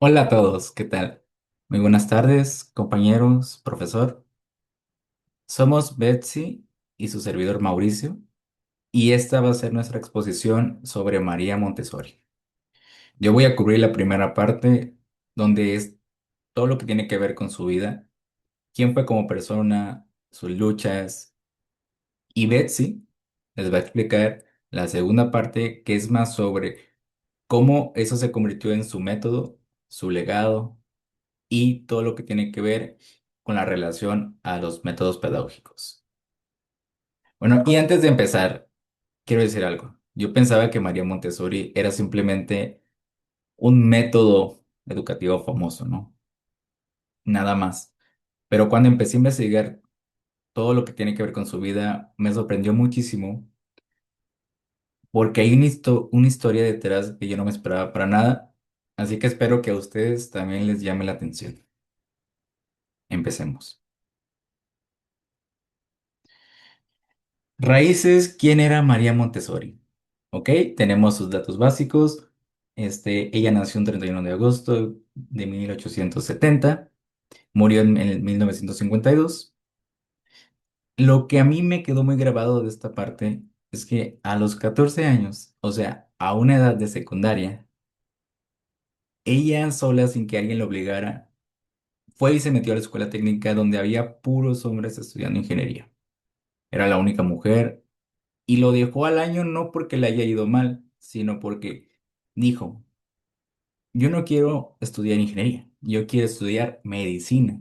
Hola a todos, ¿qué tal? Muy buenas tardes, compañeros, profesor. Somos Betsy y su servidor Mauricio, y esta va a ser nuestra exposición sobre María Montessori. Yo voy a cubrir la primera parte, donde es todo lo que tiene que ver con su vida, quién fue como persona, sus luchas, y Betsy les va a explicar la segunda parte, que es más sobre cómo eso se convirtió en su método, su legado y todo lo que tiene que ver con la relación a los métodos pedagógicos. Bueno, y antes de empezar, quiero decir algo. Yo pensaba que María Montessori era simplemente un método educativo famoso, ¿no? Nada más. Pero cuando empecé a investigar todo lo que tiene que ver con su vida, me sorprendió muchísimo porque hay una historia detrás que yo no me esperaba para nada. Así que espero que a ustedes también les llame la atención. Empecemos. Raíces, ¿quién era María Montessori? Ok, tenemos sus datos básicos. Ella nació el 31 de agosto de 1870, murió en el 1952. Lo que a mí me quedó muy grabado de esta parte es que a los 14 años, o sea, a una edad de secundaria, ella sola, sin que alguien la obligara, fue y se metió a la escuela técnica donde había puros hombres estudiando ingeniería. Era la única mujer. Y lo dejó al año no porque le haya ido mal, sino porque dijo, yo no quiero estudiar ingeniería, yo quiero estudiar medicina.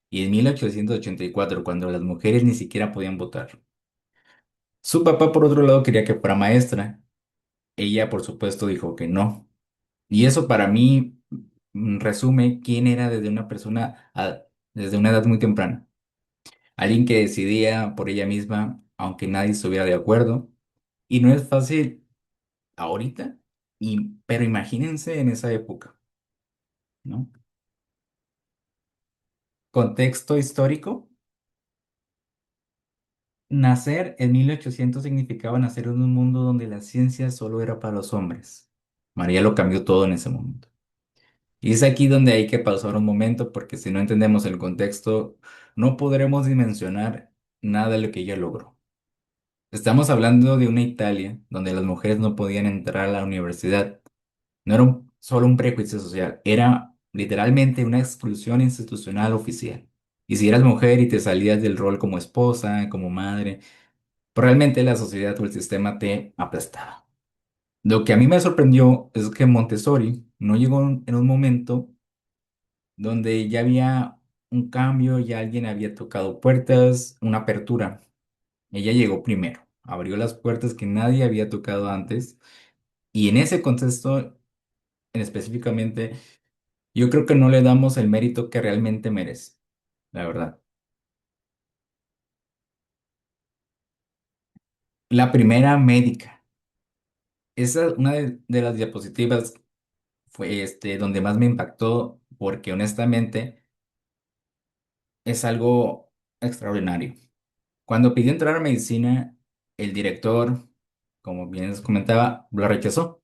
Y en 1884, cuando las mujeres ni siquiera podían votar. Su papá, por otro lado, quería que fuera maestra. Ella, por supuesto, dijo que no. Y eso para mí resume quién era desde una persona, desde una edad muy temprana. Alguien que decidía por ella misma, aunque nadie estuviera de acuerdo. Y no es fácil ahorita, pero imagínense en esa época, ¿no? Contexto histórico. Nacer en 1800 significaba nacer en un mundo donde la ciencia solo era para los hombres. María lo cambió todo en ese momento. Y es aquí donde hay que pausar un momento porque si no entendemos el contexto, no podremos dimensionar nada de lo que ella logró. Estamos hablando de una Italia donde las mujeres no podían entrar a la universidad. No era solo un prejuicio social, era literalmente una exclusión institucional oficial. Y si eras mujer y te salías del rol como esposa, como madre, realmente la sociedad o el sistema te aplastaba. Lo que a mí me sorprendió es que Montessori no llegó en un momento donde ya había un cambio, ya alguien había tocado puertas, una apertura. Ella llegó primero, abrió las puertas que nadie había tocado antes. Y en ese contexto, en específicamente, yo creo que no le damos el mérito que realmente merece, la verdad. La primera médica. Esa, una de las diapositivas fue donde más me impactó porque honestamente es algo extraordinario. Cuando pidió entrar a medicina, el director, como bien les comentaba, lo rechazó.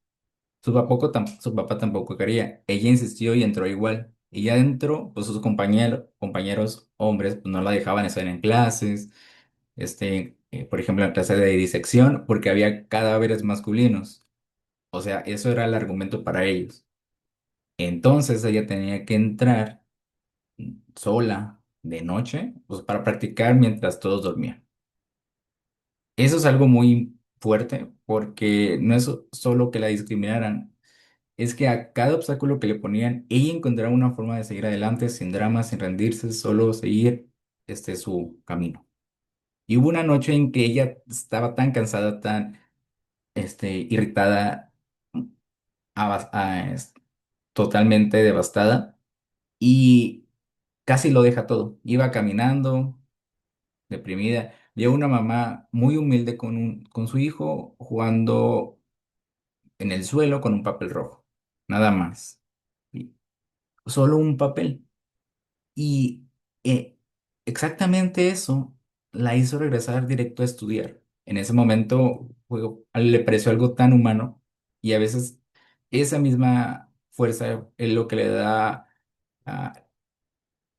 Su papá tampoco quería. Ella insistió y entró igual. Y ya entró, pues sus compañeros hombres pues, no la dejaban estar en clases. Por ejemplo, en clase de disección, porque había cadáveres masculinos. O sea, eso era el argumento para ellos. Entonces ella tenía que entrar sola de noche, pues para practicar mientras todos dormían. Eso es algo muy fuerte porque no es solo que la discriminaran, es que a cada obstáculo que le ponían, ella encontraba una forma de seguir adelante sin drama, sin rendirse, solo seguir su camino. Y hubo una noche en que ella estaba tan cansada, tan irritada, totalmente devastada y casi lo deja todo. Iba caminando, deprimida. Vio una mamá muy humilde con su hijo jugando en el suelo con un papel rojo. Nada más. Y solo un papel. Y eh, exactamente eso la hizo regresar directo a estudiar. En ese momento le pareció algo tan humano y a veces esa misma fuerza es lo que le da ah,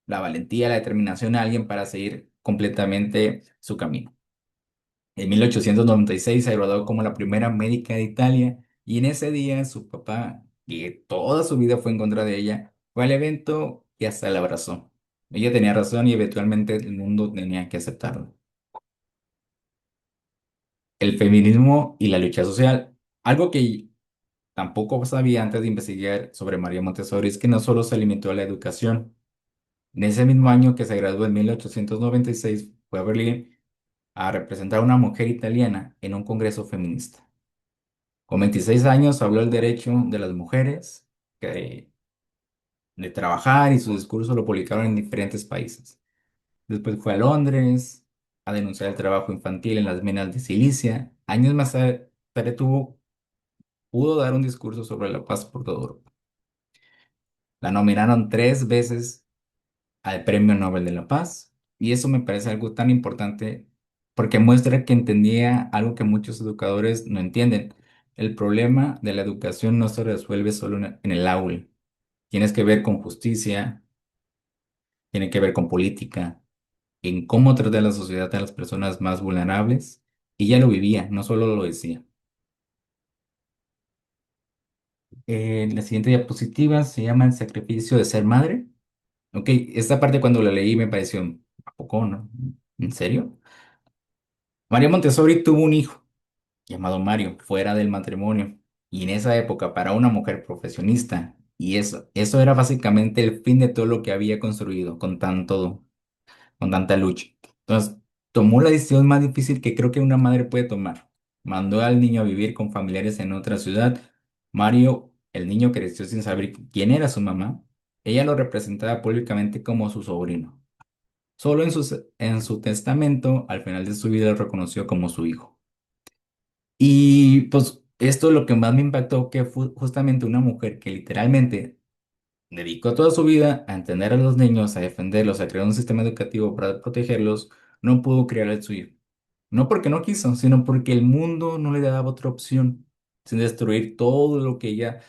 la valentía, la determinación a alguien para seguir completamente su camino. En 1896 se graduó como la primera médica de Italia y en ese día su papá, que toda su vida fue en contra de ella, fue al evento y hasta la abrazó. Ella tenía razón y eventualmente el mundo tenía que aceptarlo. El feminismo y la lucha social. Algo que tampoco sabía antes de investigar sobre María Montessori es que no solo se limitó a la educación. En ese mismo año que se graduó en 1896 fue a Berlín a representar a una mujer italiana en un congreso feminista. Con 26 años habló del derecho de las mujeres de trabajar y su discurso lo publicaron en diferentes países. Después fue a Londres a denunciar el trabajo infantil en las minas de silicia. Años más tarde pudo dar un discurso sobre la paz por toda Europa. La nominaron 3 veces al Premio Nobel de la Paz y eso me parece algo tan importante porque muestra que entendía algo que muchos educadores no entienden. El problema de la educación no se resuelve solo en el aula. Tienes que ver con justicia, tiene que ver con política, en cómo tratar la sociedad a las personas más vulnerables. Y ya lo vivía, no solo lo decía. La siguiente diapositiva se llama El sacrificio de ser madre. Ok, esta parte cuando la leí me pareció, ¿a poco no? ¿En serio? María Montessori tuvo un hijo llamado Mario fuera del matrimonio. Y en esa época, para una mujer profesionista, y eso era básicamente el fin de todo lo que había construido con tanta lucha. Entonces, tomó la decisión más difícil que creo que una madre puede tomar. Mandó al niño a vivir con familiares en otra ciudad. Mario, el niño creció sin saber quién era su mamá. Ella lo representaba públicamente como su sobrino. Solo en su testamento, al final de su vida, lo reconoció como su hijo. Y pues esto lo que más me impactó que fue justamente una mujer que literalmente dedicó toda su vida a entender a los niños, a defenderlos, a crear un sistema educativo para protegerlos, no pudo crear el suyo. No porque no quiso, sino porque el mundo no le daba otra opción, sin destruir todo lo que ella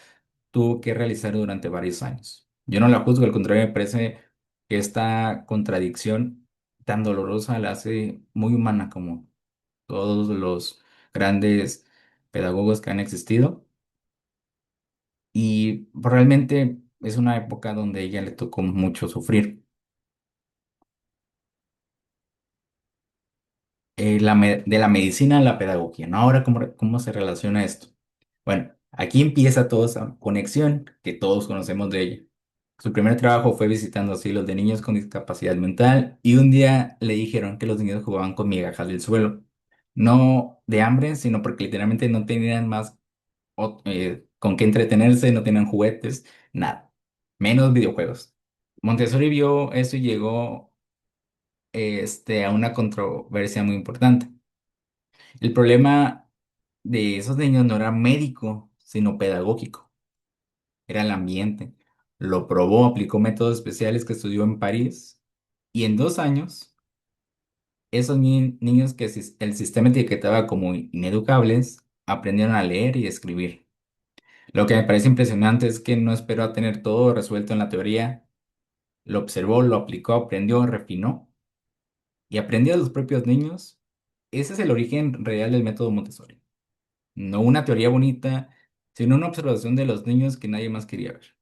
tuvo que realizar durante varios años. Yo no la juzgo, al contrario, me parece que esta contradicción tan dolorosa la hace muy humana como todos los grandes pedagogos que han existido. Y realmente es una época donde a ella le tocó mucho sufrir. De la medicina a la pedagogía, ¿no? Ahora, ¿cómo se relaciona esto? Bueno, aquí empieza toda esa conexión que todos conocemos de ella. Su primer trabajo fue visitando asilos de niños con discapacidad mental y un día le dijeron que los niños jugaban con migajas del suelo. No de hambre, sino porque literalmente no tenían más con qué entretenerse, no tenían juguetes, nada, menos videojuegos. Montessori vio eso y llegó a una controversia muy importante. El problema de esos niños no era médico, sino pedagógico, era el ambiente. Lo probó, aplicó métodos especiales que estudió en París y en 2 años, esos niños que el sistema etiquetaba como ineducables aprendieron a leer y escribir. Lo que me parece impresionante es que no esperó a tener todo resuelto en la teoría, lo observó, lo aplicó, aprendió, refinó y aprendió de los propios niños. Ese es el origen real del método Montessori. No una teoría bonita, sino una observación de los niños que nadie más quería ver.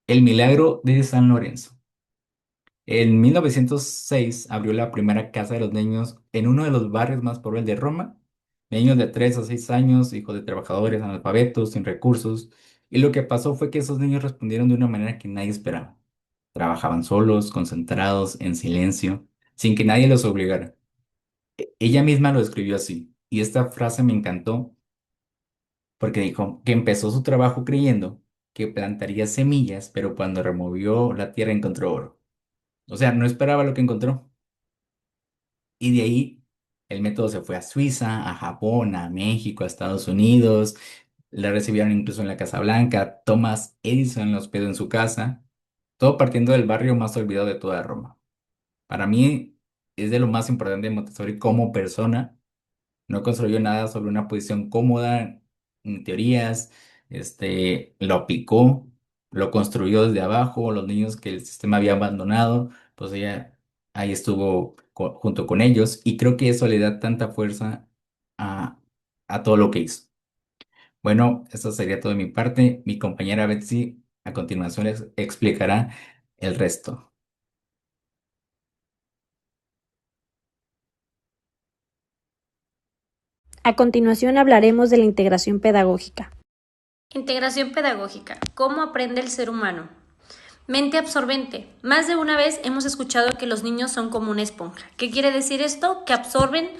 El milagro de San Lorenzo. En 1906 abrió la primera casa de los niños en uno de los barrios más pobres de Roma. Niños de 3 a 6 años, hijos de trabajadores analfabetos, sin recursos. Y lo que pasó fue que esos niños respondieron de una manera que nadie esperaba. Trabajaban solos, concentrados, en silencio, sin que nadie los obligara. Ella misma lo describió así. Y esta frase me encantó porque dijo que empezó su trabajo creyendo que plantaría semillas, pero cuando removió la tierra encontró oro. O sea, no esperaba lo que encontró. Y de ahí el método se fue a Suiza, a Japón, a México, a Estados Unidos. Le recibieron incluso en la Casa Blanca. Thomas Edison lo hospedó en su casa. Todo partiendo del barrio más olvidado de toda Roma. Para mí es de lo más importante de Montessori como persona. No construyó nada sobre una posición cómoda, ni teorías, lo aplicó, lo construyó desde abajo, los niños que el sistema había abandonado, pues ella ahí estuvo junto con ellos y creo que eso le da tanta fuerza a, a todo lo que hizo. Bueno, eso sería todo de mi parte. Mi compañera Betsy a continuación les explicará el resto. A continuación hablaremos de la integración pedagógica. Integración pedagógica. ¿Cómo aprende el ser humano? Mente absorbente. Más de una vez hemos escuchado que los niños son como una esponja. ¿Qué quiere decir esto? Que absorben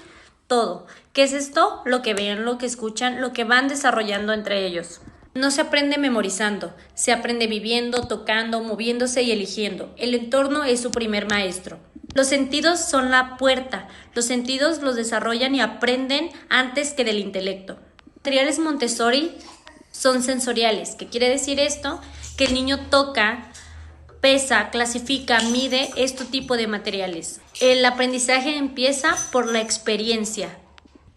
todo. ¿Qué es esto? Lo que ven, lo que escuchan, lo que van desarrollando entre ellos. No se aprende memorizando, se aprende viviendo, tocando, moviéndose y eligiendo. El entorno es su primer maestro. Los sentidos son la puerta. Los sentidos los desarrollan y aprenden antes que del intelecto. Los materiales Montessori son sensoriales. ¿Qué quiere decir esto? Que el niño toca, pesa, clasifica, mide este tipo de materiales. El aprendizaje empieza por la experiencia.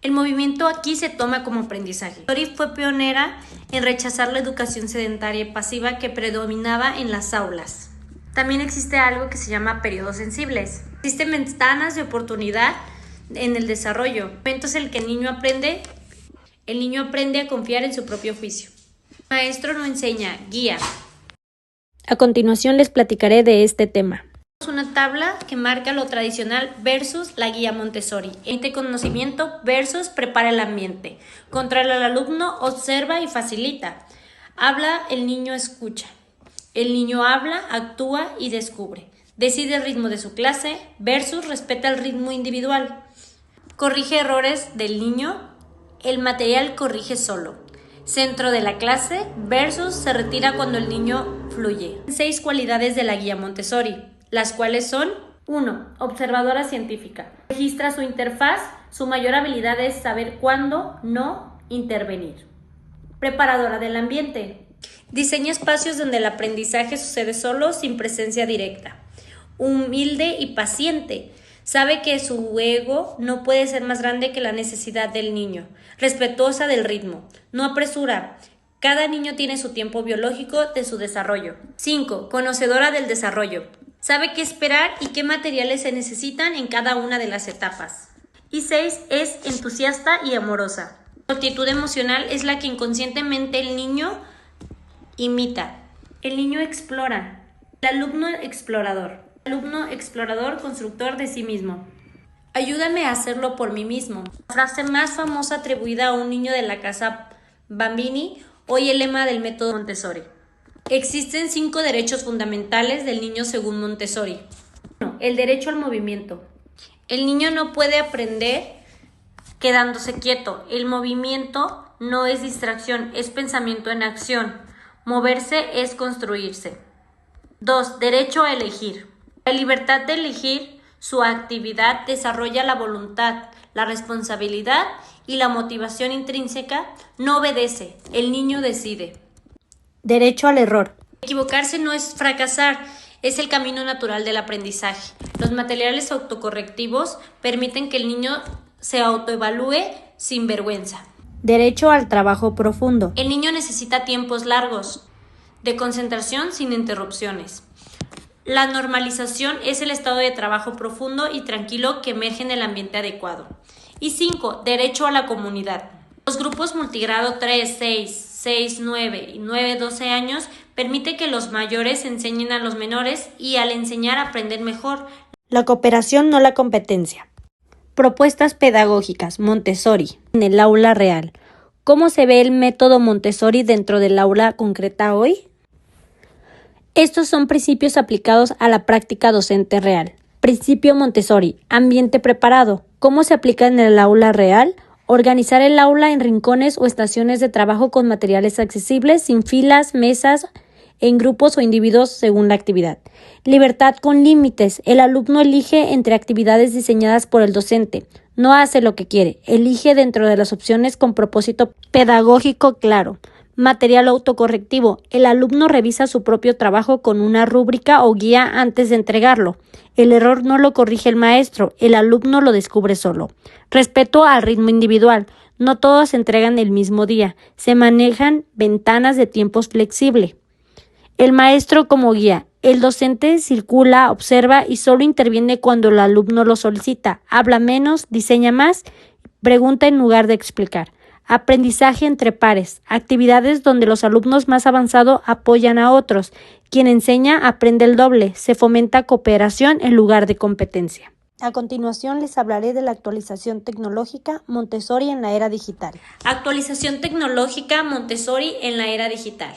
El movimiento aquí se toma como aprendizaje. Montessori fue pionera en rechazar la educación sedentaria y pasiva que predominaba en las aulas. También existe algo que se llama periodos sensibles. Existen ventanas de oportunidad en el desarrollo. Momentos en el que el niño aprende a confiar en su propio juicio. El maestro no enseña, guía. A continuación les platicaré de este tema. Una tabla que marca lo tradicional versus la guía Montessori. Emite conocimiento versus prepara el ambiente. Controla al alumno, observa y facilita. Habla, el niño escucha. El niño habla, actúa y descubre. Decide el ritmo de su clase versus respeta el ritmo individual. Corrige errores del niño. El material corrige solo. Centro de la clase versus se retira cuando el niño fluye. 6 cualidades de la guía Montessori, las cuales son: 1. Observadora científica. Registra su interfaz, su mayor habilidad es saber cuándo no intervenir. Preparadora del ambiente. Diseña espacios donde el aprendizaje sucede solo, sin presencia directa. Humilde y paciente. Sabe que su ego no puede ser más grande que la necesidad del niño. Respetuosa del ritmo. No apresura. Cada niño tiene su tiempo biológico de su desarrollo. 5. Conocedora del desarrollo. Sabe qué esperar y qué materiales se necesitan en cada una de las etapas. Y 6. Es entusiasta y amorosa. Su actitud emocional es la que inconscientemente el niño imita. El niño explora. El alumno explorador. Alumno explorador, constructor de sí mismo. Ayúdame a hacerlo por mí mismo. La frase más famosa atribuida a un niño de la casa Bambini, hoy el lema del método Montessori. Existen 5 derechos fundamentales del niño según Montessori. 1. El derecho al movimiento. El niño no puede aprender quedándose quieto. El movimiento no es distracción, es pensamiento en acción. Moverse es construirse. 2. Derecho a elegir. La libertad de elegir su actividad desarrolla la voluntad, la responsabilidad y la motivación intrínseca. No obedece, el niño decide. Derecho al error. Equivocarse no es fracasar, es el camino natural del aprendizaje. Los materiales autocorrectivos permiten que el niño se autoevalúe sin vergüenza. Derecho al trabajo profundo. El niño necesita tiempos largos de concentración sin interrupciones. La normalización es el estado de trabajo profundo y tranquilo que emerge en el ambiente adecuado. Y 5. Derecho a la comunidad. Los grupos multigrado 3, 6, 9 y 9, 12 años permite que los mayores enseñen a los menores y al enseñar aprender mejor. La cooperación, no la competencia. Propuestas pedagógicas Montessori en el aula real. ¿Cómo se ve el método Montessori dentro del aula concreta hoy? Estos son principios aplicados a la práctica docente real. Principio Montessori, ambiente preparado. ¿Cómo se aplica en el aula real? Organizar el aula en rincones o estaciones de trabajo con materiales accesibles, sin filas, mesas, en grupos o individuos según la actividad. Libertad con límites. El alumno elige entre actividades diseñadas por el docente. No hace lo que quiere. Elige dentro de las opciones con propósito pedagógico claro. Material autocorrectivo. El alumno revisa su propio trabajo con una rúbrica o guía antes de entregarlo. El error no lo corrige el maestro, el alumno lo descubre solo. Respeto al ritmo individual. No todos se entregan el mismo día, se manejan ventanas de tiempos flexibles. El maestro como guía. El docente circula, observa y solo interviene cuando el alumno lo solicita. Habla menos, diseña más, pregunta en lugar de explicar. Aprendizaje entre pares. Actividades donde los alumnos más avanzados apoyan a otros. Quien enseña aprende el doble. Se fomenta cooperación en lugar de competencia. A continuación les hablaré de la actualización tecnológica Montessori en la era digital. Actualización tecnológica Montessori en la era digital.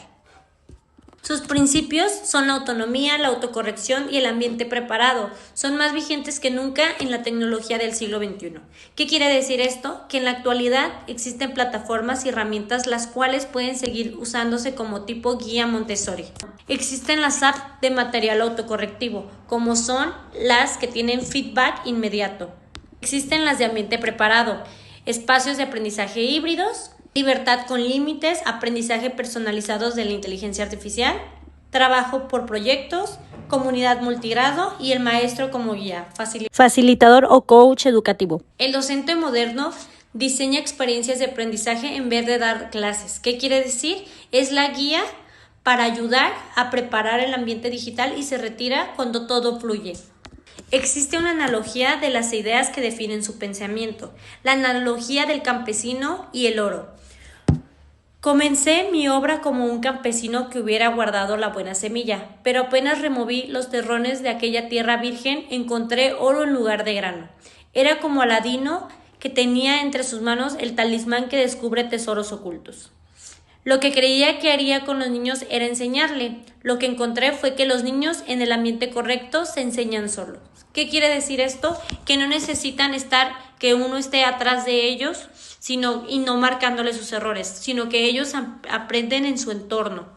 Sus principios son la autonomía, la autocorrección y el ambiente preparado. Son más vigentes que nunca en la tecnología del siglo XXI. ¿Qué quiere decir esto? Que en la actualidad existen plataformas y herramientas las cuales pueden seguir usándose como tipo guía Montessori. Existen las apps de material autocorrectivo, como son las que tienen feedback inmediato. Existen las de ambiente preparado, espacios de aprendizaje híbridos, libertad con límites, aprendizaje personalizados de la inteligencia artificial, trabajo por proyectos, comunidad multigrado y el maestro como guía, facilitador o coach educativo. El docente moderno diseña experiencias de aprendizaje en vez de dar clases. ¿Qué quiere decir? Es la guía para ayudar a preparar el ambiente digital y se retira cuando todo fluye. Existe una analogía de las ideas que definen su pensamiento, la analogía del campesino y el oro. Comencé mi obra como un campesino que hubiera guardado la buena semilla, pero apenas removí los terrones de aquella tierra virgen, encontré oro en lugar de grano. Era como Aladino, que tenía entre sus manos el talismán que descubre tesoros ocultos. Lo que creía que haría con los niños era enseñarle. Lo que encontré fue que los niños en el ambiente correcto se enseñan solos. ¿Qué quiere decir esto? Que no necesitan que uno esté atrás de ellos, y no marcándoles sus errores, sino que ellos aprenden en su entorno.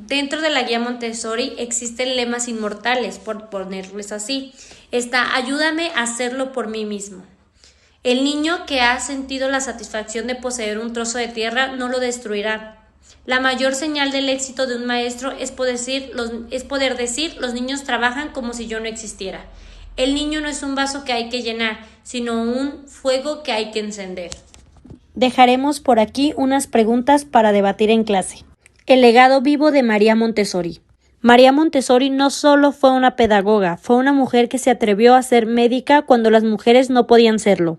Dentro de la guía Montessori existen lemas inmortales, por ponerles así. Está: ayúdame a hacerlo por mí mismo. El niño que ha sentido la satisfacción de poseer un trozo de tierra no lo destruirá. La mayor señal del éxito de un maestro es poder decir, los niños trabajan como si yo no existiera. El niño no es un vaso que hay que llenar, sino un fuego que hay que encender. Dejaremos por aquí unas preguntas para debatir en clase. El legado vivo de María Montessori. María Montessori no solo fue una pedagoga, fue una mujer que se atrevió a ser médica cuando las mujeres no podían serlo.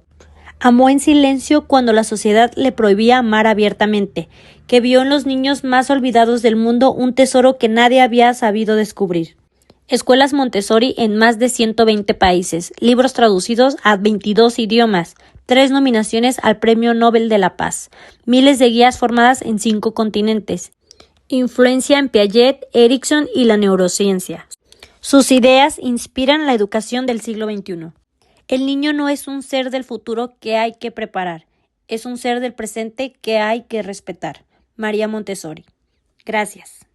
Amó en silencio cuando la sociedad le prohibía amar abiertamente, que vio en los niños más olvidados del mundo un tesoro que nadie había sabido descubrir. Escuelas Montessori en más de 120 países, libros traducidos a 22 idiomas, 3 nominaciones al Premio Nobel de la Paz, miles de guías formadas en 5 continentes, influencia en Piaget, Erikson y la neurociencia. Sus ideas inspiran la educación del siglo XXI. El niño no es un ser del futuro que hay que preparar, es un ser del presente que hay que respetar. María Montessori. Gracias.